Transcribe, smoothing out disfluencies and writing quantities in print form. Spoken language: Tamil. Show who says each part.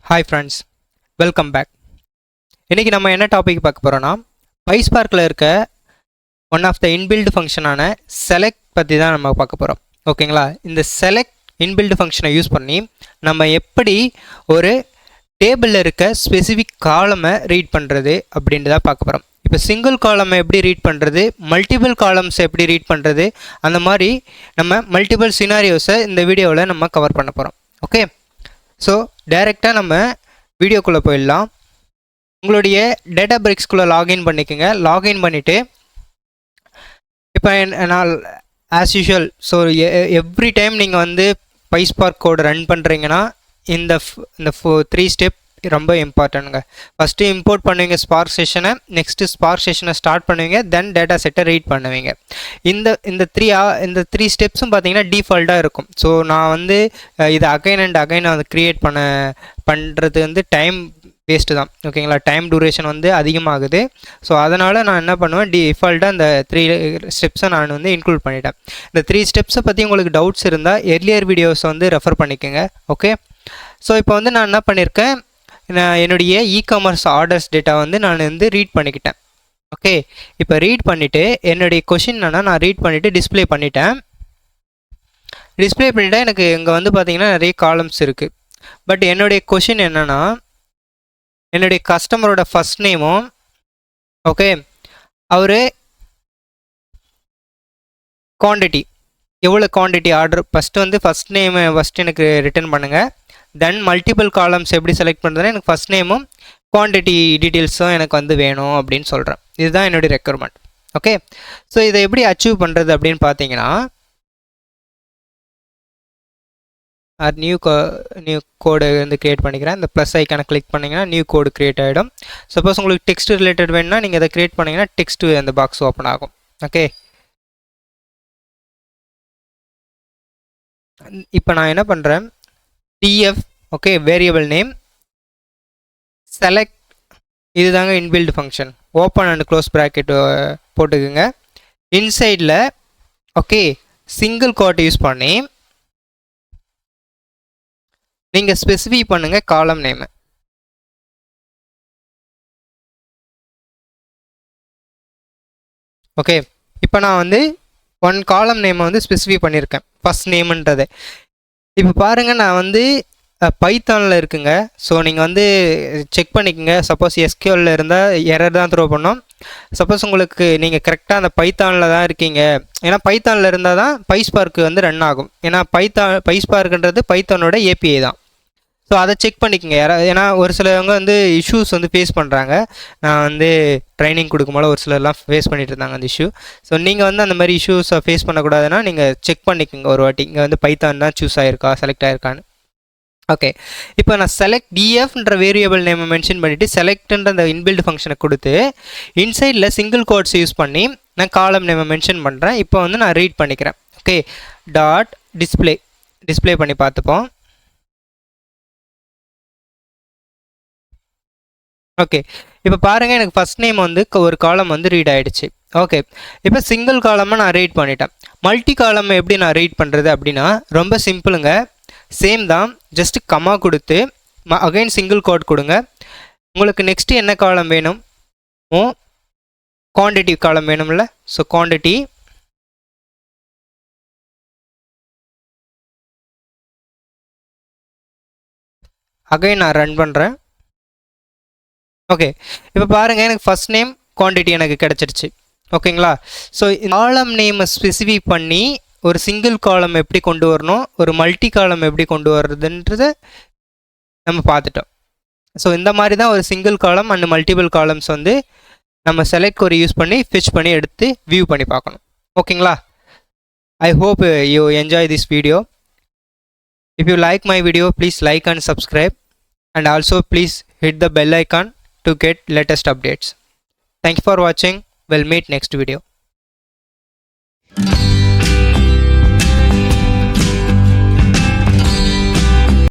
Speaker 1: Hi friends, welcome back. இன்னைக்கு நம்ம என்ன டாபிக் பார்க்க போறோம்னா PySparkல இருக்க ஒன் ஆஃப் த இன்பில்ட் ஃபங்க்ஷனான select பற்றி தான் நம்ம பார்க்க போகிறோம். ஓகேங்களா? இந்த select இன்பில்ட் ஃபங்க்ஷனை யூஸ் பண்ணி நம்ம எப்படி ஒரு டேபிளில் இருக்க ஸ்பெசிஃபிக் காலமை ரீட் பண்ணுறது அப்படின்றத பார்க்க போகிறோம். இப்போ சிங்கிள் காலமை எப்படி ரீட் பண்ணுறது, மல்டிபிள் காலம்ஸ் எப்படி ரீட் பண்ணுறது, அந்த மாதிரி நம்ம மல்டிபிள் சினாரியோஸை இந்த வீடியோவில் நம்ம கவர் பண்ண போகிறோம். ஓகே, ஸோ டைரெக்டாக நம்ம வீடியோக்குள்ளே போயிடலாம். உங்களுடைய டேட்டா பிரிக்ஸ்குள்ளே லாகின் பண்ணிக்கோங்க. லாகின் பண்ணிவிட்டு இப்போ நான் as usual so every time நீங்கள் வந்து PySpark கோட் ரன் பண்ணுறீங்கன்னா இந்த 3 ஸ்டெப் ரொம்ப இம்பார்ட்டன்ட்ங்க. ஃபஸ்ட்டு இம்போர்ட் பண்ணுவீங்க ஸ்பார்க் செஷனை, நெக்ஸ்ட்டு ஸ்பார்க் செஷனை ஸ்டார்ட் பண்ணுவீங்க, தென் டேட்டா செட்டை ரீட் பண்ணுவீங்க. இந்த த்ரீ ஸ்டெப்ஸும் பார்த்தீங்கன்னா டிஃபால்ட்டாக இருக்கும். ஸோ நான் வந்து இது அகைன் அண்ட் அகைன் வந்து க்ரியேட் பண்ணுறது வந்து டைம் வேஸ்ட்டு தான். ஓகேங்களா? டைம் டூரேஷன் வந்து அதிகமாகுது. ஸோ அதனால் நான் என்ன பண்ணுவேன், டிஃபால்ட்டாக இந்த 3 ஸ்டெப்ஸை நான் வந்து இன்க்ளூட் பண்ணிட்டேன். இந்த 3 ஸ்டெப்ஸை பற்றி உங்களுக்கு டவுட்ஸ் இருந்தால் எர்லியர் வீடியோஸை வந்து ரெஃபர் பண்ணிக்கோங்க. ஓகே, ஸோ இப்போ வந்து நான் என்ன பண்ணியிருக்கேன், நான் என்னுடைய இ-காமர்ஸ் ஆர்டர்ஸ் டேட்டா வந்து நான் வந்து ரீட் பண்ணிக்கிட்டேன். ஓகே, இப்போ ரீட் பண்ணிவிட்டு என்னுடைய கொஷின் என்னென்னா, நான் ரீட் பண்ணிவிட்டு டிஸ்பிளே பண்ணிட்டேன். எனக்கு இங்கே வந்து பார்த்திங்கன்னா நிறைய காலம்ஸ் இருக்குது. பட் என்னுடைய கொஷின் என்னென்னா, என்னுடைய கஸ்டமரோட ஃபஸ்ட் நேமும், ஓகே, அவர் குவான்டிட்டி எவ்வளோ குவான்டிட்டி ஆர்டர் ஃபஸ்ட்டு வந்து ஃபஸ்ட் நேம் ஃபஸ்ட்டு எனக்கு ரிட்டர்ன் பண்ணுங்கள். தென் மல்டிபிள் காலம்ஸ் எப்படி செலக்ட் பண்ணுறதுன்னா எனக்கு ஃபஸ்ட் நேமும் குவான்டிட்டி டீட்டெயில்ஸும் எனக்கு வந்து வேணும் அப்படின்னு சொல்கிறேன். இதுதான் என்னுடைய ரெக்யர்மெண்ட். ஓகே, ஸோ இதை எப்படி அச்சீவ் பண்ணுறது அப்படின்னு பார்த்தீங்கன்னா, நியூ கோடு வந்து க்ரியேட் பண்ணிக்கிறேன். இந்த ப்ளஸ் ஐக்கானை கிளிக் பண்ணிங்கன்னா நியூ கோடு க்ரியேட் ஆகிடும். சப்போஸ் உங்களுக்கு டெக்ஸ்ட் ரிலேட்டட் வேணும்னா நீங்கள் அதை க்ரியேட் பண்ணிங்கன்னா டெக்ஸ்ட்டு அந்த பாக்ஸ் ஓப்பன் ஆகும். ஓகே, இப்போ நான் என்ன பண்ணுறேன், df okay variable name select, இதுதாங்க inbuilt function. Open and close bracket போட்டுக்குங்க. இன்சைடில் ஓகே சிங்கிள் கோட் யூஸ் பண்ணி நீங்கள் ஸ்பெசிஃபை பண்ணுங்கள் காலம் நேமு. ஓகே, இப்போ நான் வந்து ஒன் காலம் நேமை வந்து ஸ்பெசிஃபை பண்ணியிருக்கேன், ஃபஸ்ட் நேமுன்றது. இப்போ பாருங்கள், நான் வந்து பைத்தானில் இருக்குங்க. ஸோ நீங்கள் வந்து செக் பண்ணிக்கோங்க. சப்போஸ் எஸ்கியூஎல்ல இருந்தால் எரர் தான் த்ரோ பண்ணோம். சப்போஸ் உங்களுக்கு நீங்கள் கரெக்டாக அந்த பைத்தானில் தான் இருக்கீங்க, ஏன்னா பைத்தானில் இருந்தால் தான் PySpark வந்து ரன் ஆகும். ஏன்னா PySparkன்றது பைத்தானோட ஏபிஐ தான். ஸோ அதை செக் பண்ணிக்கோங்க. ஏன்னா ஒரு சிலவங்க வந்து இஷ்யூஸ் வந்து ஃபேஸ் பண்ணுறாங்க. நான் வந்து ட்ரைனிங் கொடுக்கும்போது ஒரு சிலர்லாம் ஃபேஸ் பண்ணிட்டு இருந்தாங்க அந்த இஷ்யூ. ஸோ நீங்கள் வந்து அந்த மாதிரி இஷ்யூஸை ஃபேஸ் பண்ணக்கூடாதுன்னா நீங்கள் செக் பண்ணிக்கோங்க ஒரு வாட்டி, இங்கே வந்து பைத்தான் தான் சூஸ் ஆகிருக்கா, செலக்ட் ஆகிருக்கான்னு. ஓகே, இப்போ நான் செலக்ட் டிஎஃப்ன்ற வேரியபிள் நேமை மென்ஷன் பண்ணிவிட்டு செலக்ட்ன்ற அந்த இன்பில்ட் ஃபங்க்ஷனை கொடுத்து இன்சைடில் சிங்கிள் கோட்ஸ் யூஸ் பண்ணி நான் காலம் நேமை மென்ஷன் பண்ணுறேன். இப்போ வந்து நான் ரீட் பண்ணிக்கிறேன். ஓகே, டாட் டிஸ்பிளே பண்ணி பார்த்துப்போம். ஓகே, இப்போ பாருங்கள், எனக்கு ஃபஸ்ட் நேம் வந்து ஒரு காலம் வந்து ரீட் ஆகிடுச்சு. ஓகே, இப்போ சிங்கிள் காலமாக நான் ரீட் பண்ணிட்டேன். மல்டி காலம் எப்படி நான் ரீட் பண்ணுறது அப்படின்னா ரொம்ப சிம்பிளுங்க. சேம் தான், ஜஸ்ட்டு கமா கொடுத்து அகைன் சிங்கிள் கோட் கொடுங்க. உங்களுக்கு நெக்ஸ்ட்டு என்ன காலம் வேணும், குவான்டிட்டி காலம் வேணும்ல. ஸோ குவான்டிட்டி அகைன் நான் ரன் பண்ணுறேன். ஓகே, இப்போ பாருங்கள், எனக்கு ஃபஸ்ட் நேம் குவான்டிட்டி எனக்கு கிடச்சிருச்சு. ஓகேங்களா? ஸோ காலம் நேமை ஸ்பெசிஃபை பண்ணி ஒரு சிங்கிள் காலம் எப்படி கொண்டு வரணும், ஒரு மல்டி காலம் எப்படி கொண்டு வர்றதுன்றதை நம்ம பார்த்துட்டோம். ஸோ இந்த மாதிரி தான் ஒரு சிங்கிள் காலம் அண்ட் மல்டிபிள் காலம்ஸ் வந்து நம்ம செலக்ட் கொரி யூஸ் பண்ணி ஃபிச் பண்ணி எடுத்து வியூ பண்ணி பார்க்கணும். ஓகேங்களா? I hope you enjoy this video. If you like my video, please like and subscribe, and also please hit the bell icon to get latest updates. Thank you for watching. We'll meet next video.